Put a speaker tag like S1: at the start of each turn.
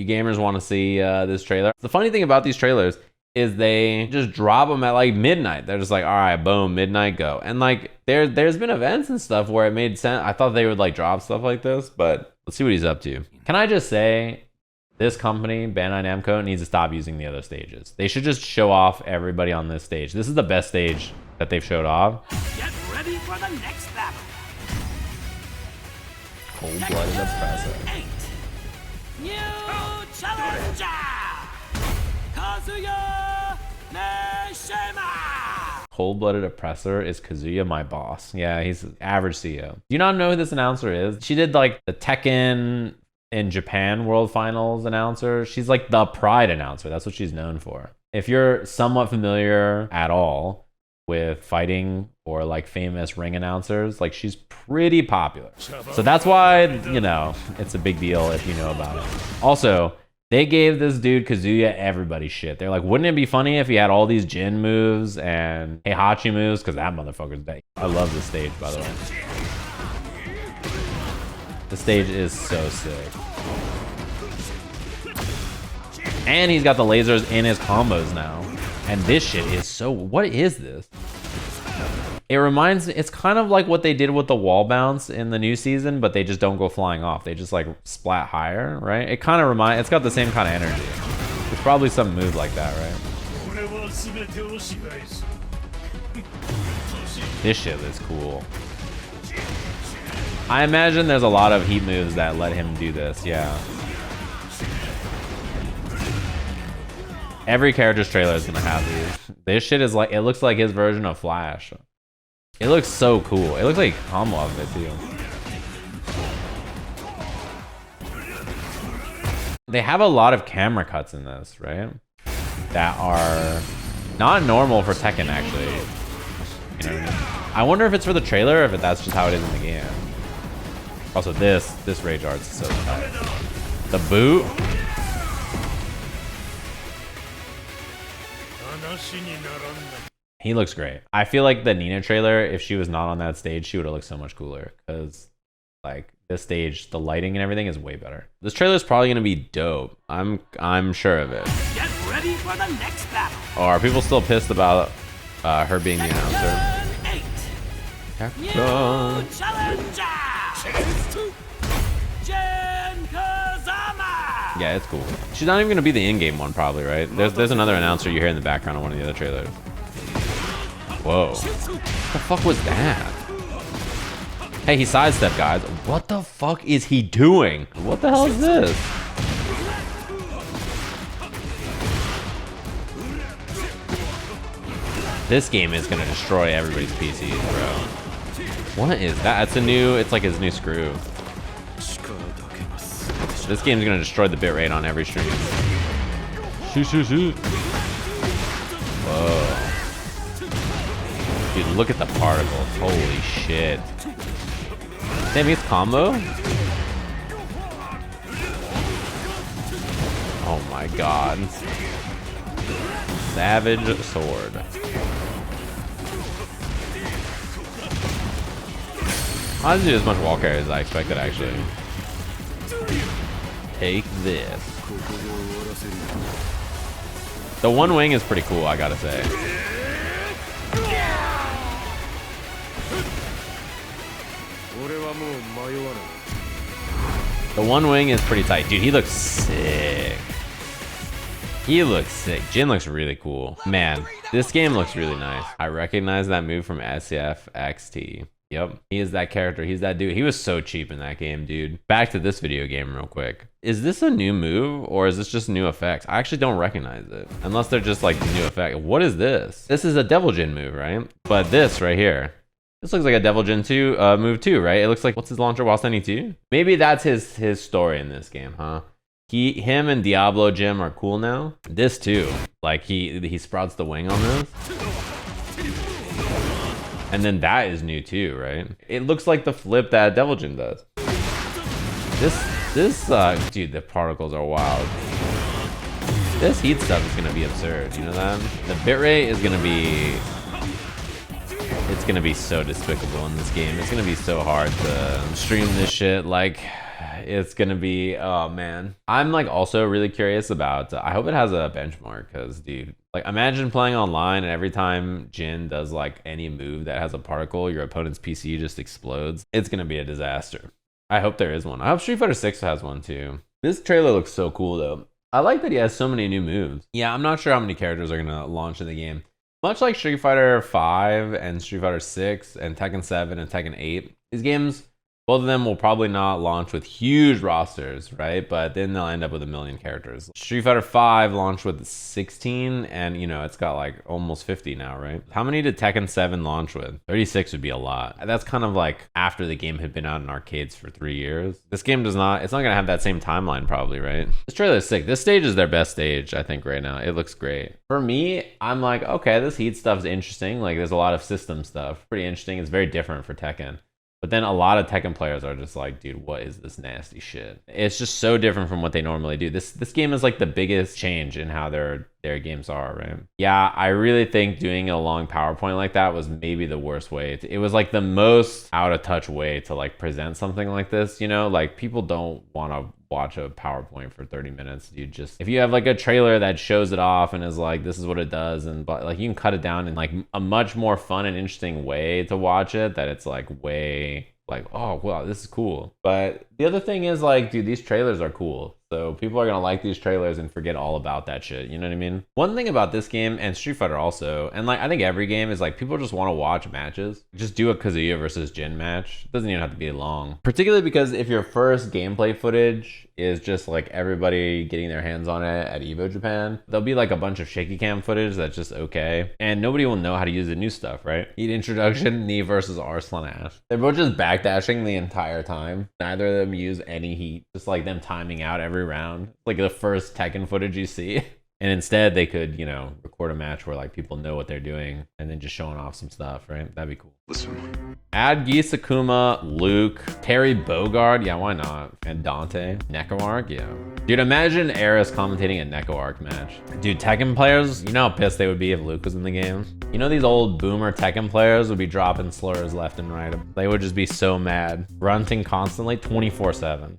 S1: You gamers want to see this trailer. The funny thing about these trailers is they just drop them at like midnight. They're just like, all right, boom, midnight, go. And like there's been events and stuff where it made sense. I thought they would like drop stuff like this, but let's see what he's up to. Can I just say, this company, Bandai Namco, needs to stop using the other stages. They should just show off everybody on this stage. This is the best stage that they've showed off.
S2: Get ready for the next battle.
S1: Cold-blooded oppressor.
S2: 8. New challenger, Kazuya Neshima.
S1: Cold-blooded oppressor is Kazuya, my boss. Yeah, he's average CEO. Do you not know who this announcer is? She did like the Tekken in Japan World Finals announcer. She's like the Pride announcer. That's what she's known for. If you're somewhat familiar at all with fighting or like famous ring announcers, like she's pretty popular. So that's why, you know, it's a big deal if you know about it. Also, they gave this dude Kazuya everybody shit. They're like, wouldn't it be funny if he had all these Jin moves and Heihachi moves? Because that motherfucker's dead. I love this stage, by the way. The stage is so sick. And he's got the lasers in his combos now. And this shit is so... What is this? It reminds... It's kind of like what they did with the wall bounce in the new season, but they just don't go flying off. They just like splat higher, right? It kind of reminds... It's got the same kind of energy. It's probably some move like that, right? This shit is cool. I imagine there's a lot of heat moves that let him do this, yeah. Every character's trailer is gonna have these. This shit is like, it looks like his version of Flash. It looks so cool. It looks like combo of it too. They have a lot of camera cuts in this, right? That are not normal for Tekken, actually. You know what I mean? I wonder if it's for the trailer or if that's just how it is in the game. Also, this rage art's so tight. The boot. He looks great. I feel like the Nina trailer, if she was not on that stage, she would have looked so much cooler. Because, like, this stage, the lighting and everything is way better. This trailer is probably gonna be dope. I'm sure of it.
S2: Get ready for the next battle.
S1: Oh, are people still pissed about her being the announcer?
S2: 8. New challenger, Jin Kazuya.
S1: Yeah, it's cool. She's not even gonna be the in-game one, probably, right? There's another announcer you hear in the background on one of the other trailers. Whoa. What the fuck was that? Hey, he sidestepped, guys. What the fuck is he doing? What the hell is this? This game is gonna destroy everybody's PCs, bro. What is that? It's a new, it's like his new screw. This game's gonna destroy the bitrate on every stream. Shoot, shoot, shoot. Whoa. Dude, look at the particles. Holy shit. Damn, he's combo? Oh my god. Savage sword. I didn't do as much wall carry as I expected, actually. Take this. The one wing is pretty cool, I gotta say. The one wing is pretty tight. Dude, he looks sick. He looks sick. Jin looks really cool. Man, this game looks really nice. I recognize that move from SFXT. Yep, he is that character. He's that dude. He was so cheap in that game, dude. Back to this video game real quick. Is this a new move or is this just new effects? I actually don't recognize it. Unless they're just like new effect. What is this? This is a Devil Jin move, right? But this right here. This looks like a Devil Jin 2 move too, right? It looks like, what's his launcher? Wasani 2? Maybe that's his story in this game, huh? Him and Diablo Jim are cool now. This too. Like he sprouts the wing on this. And then that is new too, right? It looks like the flip that Devil Jin does. This dude, the particles are wild. This heat stuff is gonna be absurd, you know that? The bitrate is gonna be, it's gonna be so despicable in this game. It's gonna be so hard to stream this shit. Like, It's gonna be, oh man. I'm like also really curious about, I hope it has a benchmark, because dude, like imagine playing online and every time Jin does like any move that has a particle, your opponent's PC just explodes. It's gonna be a disaster. I hope there is one. I hope Street Fighter 6 has one too. This trailer looks so cool though. I like that he has so many new moves. Yeah, I'm not sure how many characters are gonna launch in the game. Much like Street Fighter 5 and Street Fighter 6 and Tekken 7 and Tekken 8, these games, both of them will probably not launch with huge rosters, right? But then they'll end up with 1 million characters. Street Fighter 5 launched with 16, and you know, it's got like almost 50 now, right? How many did Tekken 7 launch with? 36 would be a lot. That's kind of like after the game had been out in arcades for 3 years. This game it's not gonna have that same timeline probably, right? This trailer is sick. This stage is their best stage, I think, right now. It looks great. For me, I'm like, okay, this Heat stuff is interesting. Like there's a lot of system stuff. Pretty interesting. It's very different for Tekken. But then a lot of Tekken players are just like, dude, what is this nasty shit? It's just so different from what they normally do. This game is like the biggest change in how their games are, right? Yeah, I really think doing a long PowerPoint like that was maybe the worst way. It was like the most out of touch way to like present something like this, you know? Like people don't want to watch a PowerPoint for 30 minutes. You just, if you have like a trailer that shows it off and is like, this is what it does, and but like you can cut it down in like a much more fun and interesting way to watch it, that it's like way like, oh wow, this is cool. But the other thing is like, dude, these trailers are cool. So people are gonna like these trailers and forget all about that shit. You know what I mean? One thing about this game and Street Fighter also, and like I think every game, is like people just want to watch matches. Just do a Kazuya versus Jin match. It doesn't even have to be long. Particularly because if your first gameplay footage is just like everybody getting their hands on it at Evo Japan, there'll be like a bunch of shaky cam footage that's just okay. And nobody will know how to use the new stuff, right? Heat introduction, Knee versus Arslan Ash. They're both just backdashing the entire time. Neither of them use any heat. Just like them timing out every round. Like the first Tekken footage you see. And instead they could, you know, record a match where like people know what they're doing and then just showing off some stuff, right? That'd be cool. Listen. Add Gisakuma, Luke, Terry Bogard, yeah, why not? And Dante, Neko Arc, yeah. Dude, imagine Eris commentating a Neko Arc match. Dude, Tekken players, you know how pissed they would be if Luke was in the game? You know these old boomer Tekken players would be dropping slurs left and right. They would just be so mad. Grunting constantly 24/7.